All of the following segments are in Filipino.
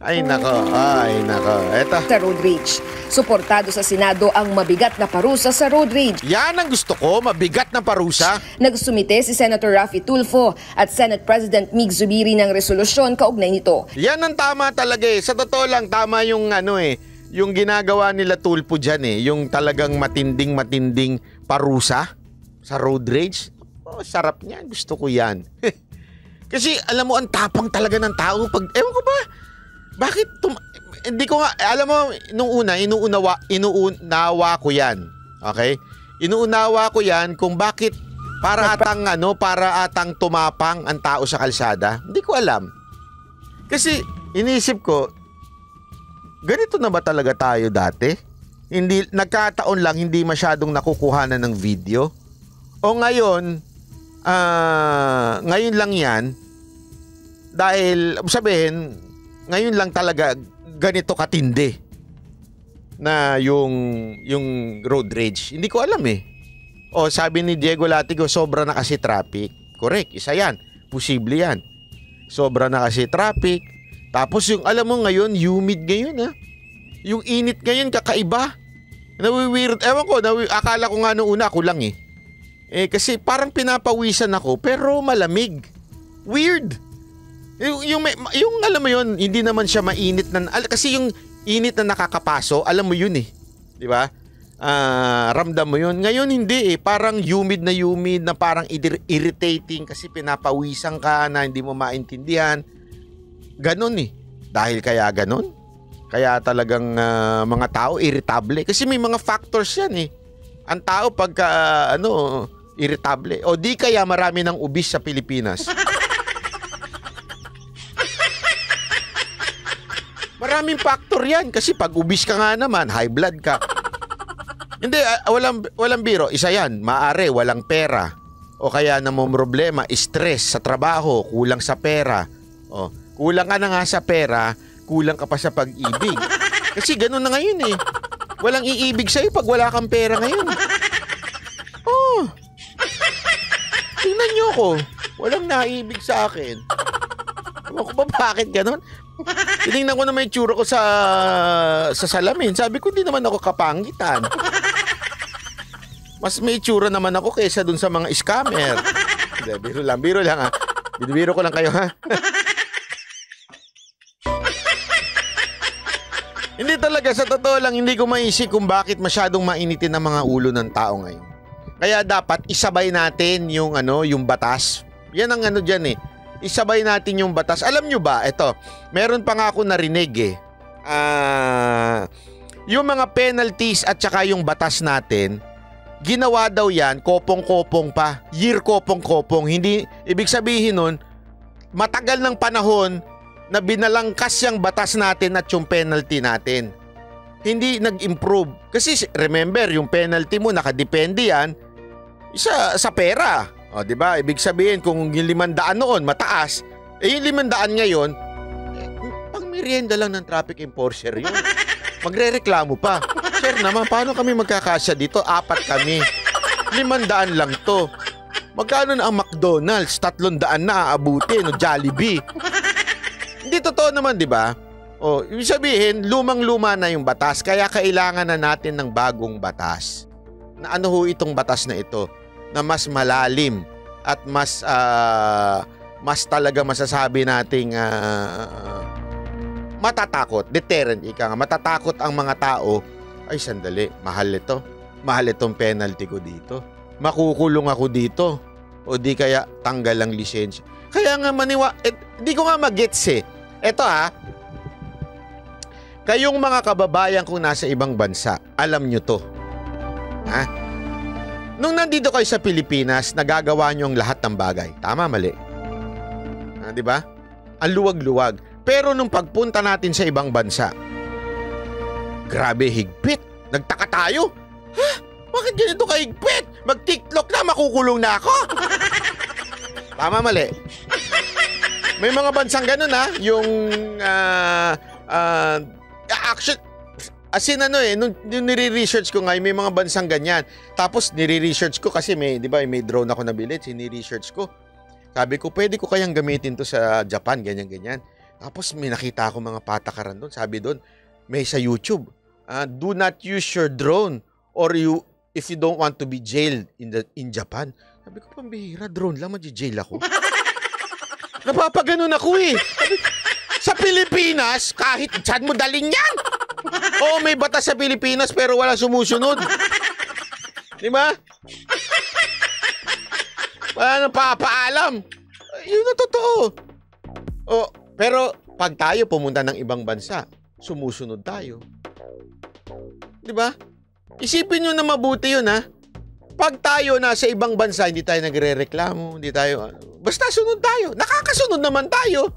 Ay nako. Eto. Sa road rage. Suportado sa Senado ang mabigat na parusa sa road rage. Yan ang gusto ko, mabigat na parusa. Nagsumite si Senator Raffy Tulfo at Senate President Mig Zubiri ng resolusyon kaugnay nito. Yan ang tama talaga eh. Sa totoo lang, tama yung yung ginagawa nila Tulfo dyan eh. Yung talagang matinding parusa sa road rage. Oh, sarap niya. Gusto ko yan. Kasi alam mo, ang tapang talaga ng tao. Ewan ko ba? Bakit hindi ko nga, alam mo, nung una, inuunawa ko yan. Okay? Inuunawa ko yan kung bakit para atang tumapang ang tao sa kalsada. Hindi ko alam. Kasi inisip ko, ganito na ba talaga tayo dati? Hindi, nagkataon lang, hindi masyadong nakukuhanan ng video. O ngayon lang yan, dahil sabihin, ngayon lang talaga ganito katindi na yung road rage. Hindi ko alam eh. O sabi ni Diego Latigo, sobra na kasi traffic. Correct, isa yan. Posible yan. Sobra na kasi traffic. Tapos yung alam mo ngayon, humid ngayon ha. Yung init ngayon kakaiba. Nawi-weird. Ewan ko, akala ko nga noong una ako lang eh. Kasi parang pinapawisan ako pero malamig. Weird. Yung alam mo yun, hindi naman siya mainit kasi yung init na nakakapaso, alam mo yun eh. Di ba? Ramdam mo yun. Ngayon hindi eh. Parang humid na parang irritating kasi pinapawisan ka na hindi mo maintindihan. Ganon eh. Dahil kaya ganon. Kaya talagang mga tao irritable. Kasi may mga factors yan eh. Ang tao pagka irritable. O di kaya marami ng ubis sa Pilipinas. Maraming factor yan kasi pag ubis ka nga naman, high blood ka. Hindi, walang biro. Isa yan, maaari, walang pera. O kaya namang problema, stress sa trabaho, kulang sa pera. O, kulang ka na nga sa pera, kulang ka pa sa pag-ibig. Kasi ganun na ngayon eh. Walang iibig sa'yo pag wala kang pera ngayon. Oh, tingnan nyo ko. Walang naiibig sa akin. Ewan ko ba bakit ganun? Tinignan ko na may tsura ko sa salamin. Sabi ko, hindi naman ako kapangitan. Mas may tsura naman ako kaysa dun sa mga scammer. Biro lang ha. Biro ko lang kayo ha. Hindi talaga, sa totoo lang, hindi ko maisip kung bakit masyadong mainitin ang mga ulo ng tao ngayon. Kaya dapat isabay natin yung batas. Yan ang dyan eh. Isabay natin yung batas. Alam nyo ba, meron pa nga ako narinig eh. Yung mga penalties at saka yung batas natin, ginawa daw yan, kopong-kopong pa. Year kopong-kopong. Hindi, ibig sabihin nun, matagal ng panahon na binalangkas yung batas natin at yung penalty natin. Hindi nag-improve. Kasi remember, yung penalty mo, nakadepende yan sa pera. O, di ba? Ibig sabihin, kung yung 500 noon, mataas, yung 500 ngayon, pang merienda lang ng traffic enforcer yun. Magre-reklamo pa. Sir naman, paano kami magkakasya dito? 4 kami. 500 lang to. Magkano na ang McDonald's? 300 na aabutin. O Jollibee. Hindi totoo naman, di ba? O, ibig sabihin, lumang-luma na yung batas. Kaya kailangan na natin ng bagong batas. Na ano ho itong batas na ito? Na mas malalim at mas talaga masasabi nating matatakot, deterrent ika nga, matatakot ang mga tao. Ay sandali, mahal itong penalty ko dito, makukulong ako dito, o di kaya tanggal ang lisensya. Kaya nga di ko nga magets eh. Eto kayong mga kababayan kong nasa ibang bansa, alam nyo to ha? Nung nandito kayo sa Pilipinas, nagagawa nyo ang lahat ng bagay. Tama, mali? Di ba? Ang luwag-luwag. Pero nung pagpunta natin sa ibang bansa, grabe higpit. Nagtaka tayo. Ha? Bakit ganito kahigpit? Mag-TikTok na, makukulong na ako. Tama, mali? May mga bansang ganun ha. Yung action... As in nung nire-research ko nga, may mga bansang ganyan. Tapos nire-research ko kasi di ba, may drone ako nabili, sini-research ko. Sabi ko, pwede ko kayang gamitin to sa Japan, ganyan-ganyan. Tapos may nakita ako mga patakaran doon. Sabi doon, may sa YouTube, do not use your drone or if you don't want to be jailed in Japan. Sabi ko, pambihira, drone lang, mag-jail ako. Napapaganon ako eh. Sa Pilipinas, kahit saan mo daling yan. Oo, may batas sa Pilipinas pero wala sumusunod. Di ba? Wala nang papaalam. Yun ang totoo. Oh, pero pag tayo pumunta ng ibang bansa, sumusunod tayo. Di ba? Isipin nyo na mabuti yun, ha? Pag tayo nasa ibang bansa, hindi tayo nagre-reklamo, hindi tayo, basta sunod tayo. Nakakasunod naman tayo.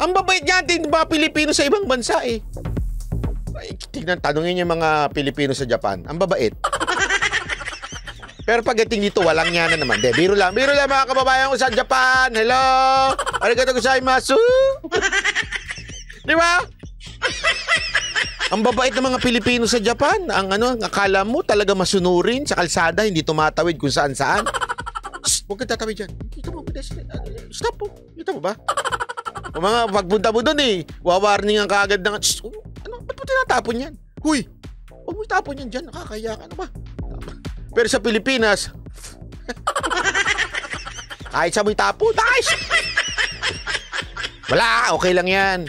Ang babait natin mga Pilipino sa ibang bansa, eh. Ay, tignan, tanungin yung mga Pilipino sa Japan. Ang babait. Pero pagdating dito, walang yan na naman. De, biro lang mga kababayan ko sa Japan. Hello! Arigato gozaimasu! Di ba? Ang babait ng mga Pilipino sa Japan. Ang akala mo talaga masunurin sa kalsada, hindi tumatawid kung saan-saan. Huwag ka tatawid dyan. Kita mo, stop po. Kita mo ba? O mga pagpunta mo doon eh, wawarningan ka agad ng, ba't mo tinatapon yan? Huy, huwag mo itapon yan dyan, nakakaya ka, ano ba? Pero sa Pilipinas, kahit sa mo itapon, nice! Wala, okay lang yan.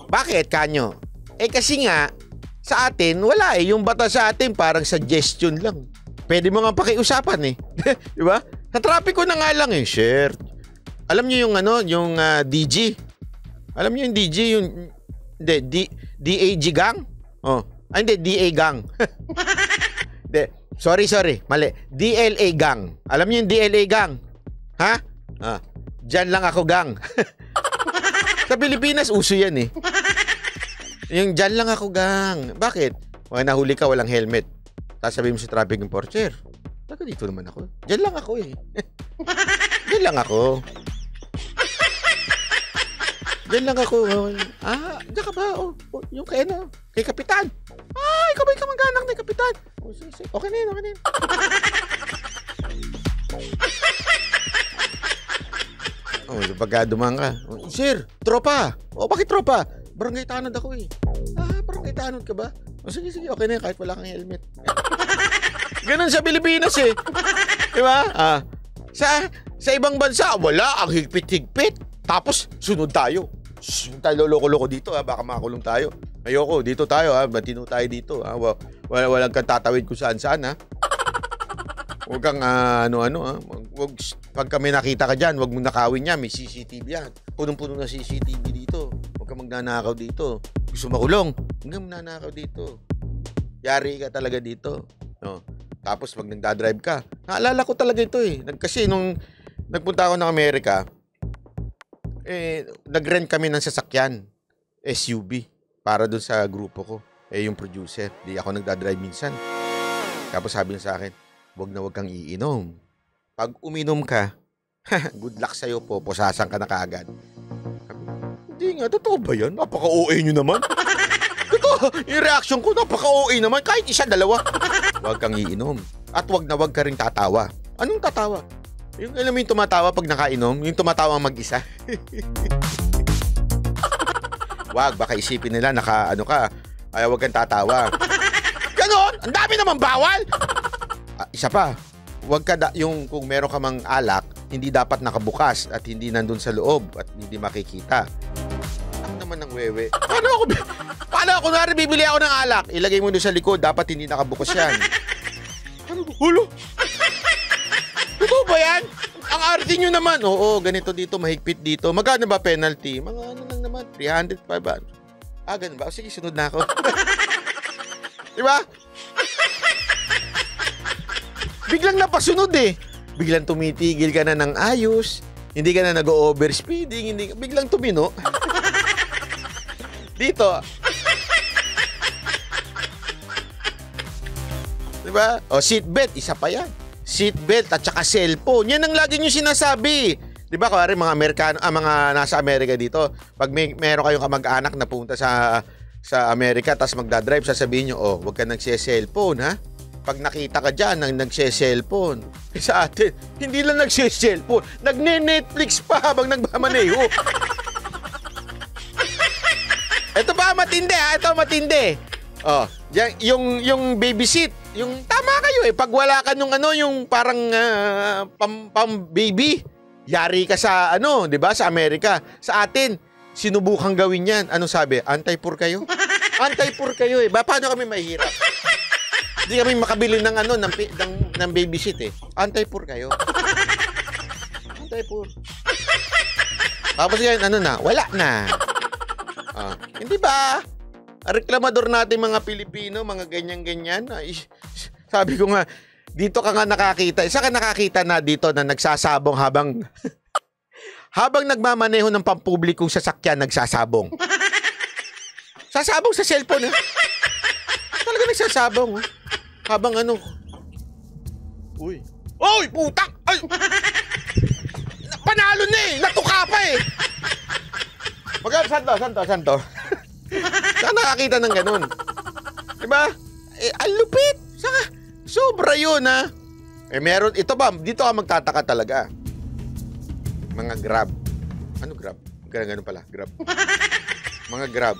Bakit, Kanyo? Kasi nga, sa atin, wala eh. Yung batas sa atin, parang suggestion lang. Pwede mo nga pakiusapan eh. Di ba? Sa trapiko na nga lang eh, share. Alam niyo yung DG? Alam niyo yung DG, DAG gang? Oh. Ay, hindi, DA gang. Hindi, sorry, mali. DLA gang. Alam niyo yung DLA gang? Ha? Diyan lang ako gang. Sa Pilipinas, uso yan eh. Yung diyan lang ako gang. Bakit? Nahuli ka, walang helmet. Tapos sabihin mo sa traffic enforcer, taga dito naman ako. Diyan lang ako eh. Diyan lang ako. Diyan lang ako. Diyan ka ba? Yung kay Kapitan. Ikaw ba yung kamag-anak ni Kapitan? Okay na yun. Pagka dumang ka. Sir, tropa. Bakit tropa? Barangay Tanod ako eh. Barangay Tanod ka ba? Sige, okay na yun kahit wala kang helmet. Ganun sa Pilipinas eh. Diba? Sa ibang bansa, wala. Ang higpit-higpit. Tapos, sunod tayo. Tayo loko-loko dito, baka makakulong tayo. Ayoko, dito tayo, matino tayo dito. Walang kang tatawid kung saan-saan, ha. Huwag kang, pag kami nakita ka dyan, huwag mong nakawin niya, may CCTV yan. Punong-puno na CCTV dito. Huwag kang magnanakaw dito. Gusto makulong, huwag kang magnanakaw dito. Yari ka talaga dito. No. Tapos, pag nagdadrive ka, naalala ko talaga ito eh. Kasi nung nagpunta ako ng Amerika, nag-rent kami ng sasakyan, SUV, para dun sa grupo ko. Yung producer, di ako nagdadrive minsan. Tapos sabi niya sa akin, wag kang iinom. Pag uminom ka, good luck sa'yo po, pusasan ka na kaagad. Hindi nga, totoo ba yan? Napaka-OA nyo naman. Totoo, yung reaction ko, napaka-OA naman, kahit isa, dalawa. Wag kang iinom. At wag ka rin tatawa. Anong tatawa? Yung alam mo yung tumatawa pag nakainom, yung tumatawa mag-isa. Wag, baka isipin nila wag kang tatawa. Ganon, ang dami naman bawal. Isa pa, wag ka yung kung meron ka mang alak, hindi dapat nakabukas at hindi nandun sa loob at hindi makikita. Ako naman ng wewe. Paano ako bibili ako ng alak? Ilagay mo doon sa likod, dapat hindi nakabukas yan. Hulo! Totoo ba yan? Ang arte nyo naman. Oo, ganito dito, mahigpit dito. Magkano ba penalty? Mga lang naman, 300, 500. Ganun ba? Sige, sunod na ako. Diba? Biglang napasunod eh. Biglang tumitigil ka na ng ayos. Hindi ka na nag-overspeeding. Biglang tumino. Dito. Diba? Seatbelt, isa pa yan. Seatbelt at saka cellphone. Yan ang lagi nyo sinasabi. Di ba, kawari mga Amerikano, mga nasa Amerika dito, pag meron kayong kamag-anak na punta sa Amerika, tapos magdadrive, sasabihin nyo, huwag ka nagse-cellphone, ha? Pag nakita ka dyan, nagse-cellphone. Sa atin, hindi lang nagse-cellphone, nagne-Netflix pa habang nagmamaneho. matindi ha. Ito matindi. Oh, yung babysit. Yung tama kayo eh. Pag wala ka nung yung parang baby, yari ka sa di ba? Sa Amerika. Sa atin, sinubukang gawin yan. Ano sabi? Anti-poor kayo? Anti-poor kayo eh. Paano kami mahihirap? Hindi kami makabili ng ng babysit eh. Anti-poor kayo. Anti-poor. Tapos yan, wala na. Hindi ba? Reklamador natin mga Pilipino, mga ganyan-ganyan. Sabi ko nga, dito ka nga nakakita. Isa ka nakakita na dito na nagsasabong habang nagmamaneho ng pampublikong sasakyan, nagsasabong. Sasabong sa cellphone. Talaga nagsasabong. Habang Uy, putak! Ay! Panalo na eh! Natuka pa eh! Santo. Saan nakakita ng ganun? Diba? Ang lupit. Saka, sobra yun ha. Meron, ito ba? Dito ka magtataka talaga. Mga Grab. Ano Grab? Ganun pala, Grab. Mga Grab.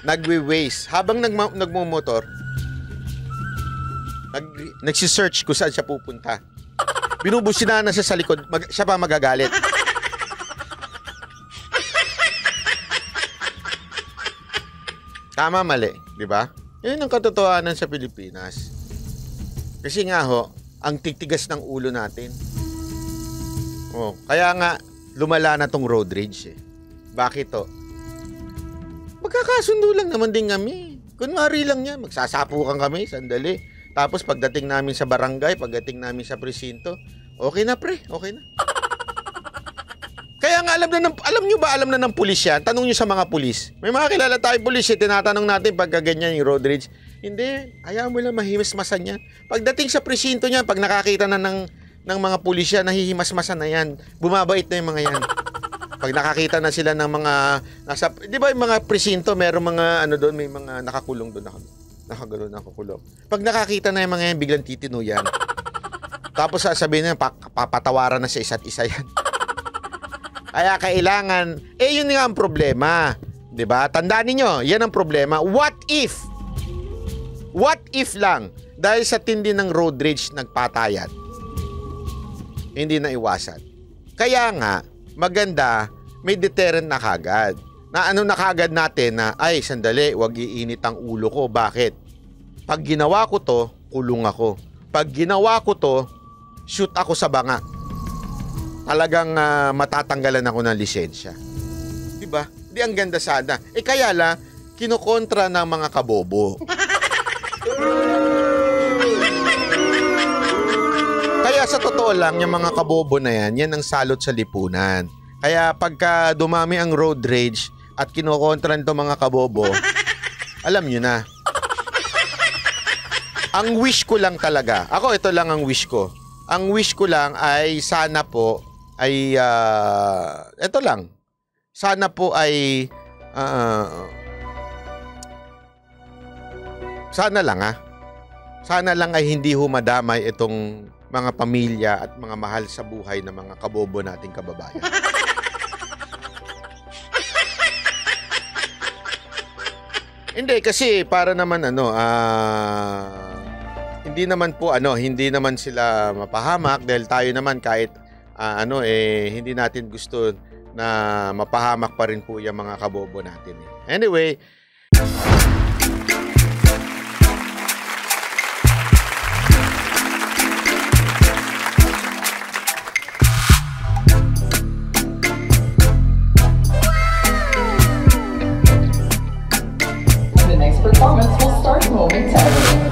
Nagwe-waste. Habang nagmumotor, nagsisearch kung saan siya pupunta. Binubusina na siya sa likod. Siya pa magagalit. Tama, mali. Di ba? Yun ang katotohanan sa Pilipinas. Kasi nga ang titigas ng ulo natin. Kaya nga, lumala na tong road rage eh. Bakit to? Magkakasundo lang naman din kami. Kunwari lang yan. Magsasapukan kami, sandali. Tapos pagdating namin sa barangay, pagdating namin sa presinto, okay na pre, okay na. Kaya nga alam na ng pulis yan. Tanong nyo sa mga pulis. May mga kilala tayong pulis tinatanong natin pagka ganyan yung road rage. Hindi, ayaw mo lang mahimasmasan yan. Pagdating sa presinto niya, pag nakakita na ng mga pulis yan, nahihimasmasan na yan. Bumabait na yung mga yan. Pag nakakita na sila ng mga di ba yung mga presinto, merong mga doon, may mga nakakulong doon, nakakulong. Pag nakakita na yung mga yan, biglang titino yan. Tapos sasabihin na, papatawaran na sa isa't isa yan. Kaya kailangan, yun nga ang problema. Diba? Tandaan ninyo, yan ang problema. What if lang, dahil sa tindi ng road rage nagpatayan, hindi na iwasan. Kaya nga, maganda, may deterrent na kagad. Na na kagad natin na, sandali, wag iinit ang ulo ko. Bakit? Pag ginawa ko to, kulong ako. Pag ginawa ko to, shoot ako sa banga. Talagang matatanggalan ako ng lisensya. Diba? Di ang ganda sana. Kaya lang, kinokontra ng mga kabobo. Kaya sa totoo lang, yung mga kabobo na yan ang salot sa lipunan. Kaya pagka dumami ang road rage at kinokontra nito mga kabobo, alam nyo na. Ang wish ko lang talaga, ito lang ang wish ko. Ang wish ko lang ay sana po, ito lang. Sana po ay sana lang ay hindi humadamay itong mga pamilya at mga mahal sa buhay ng mga kabobo nating kababayan. Hindi kasi para naman hindi naman sila mapahamak dahil tayo naman kahit hindi natin gusto na mapahamak pa rin po yung mga kabobo natin. Anyway, the next performance will start momentarily.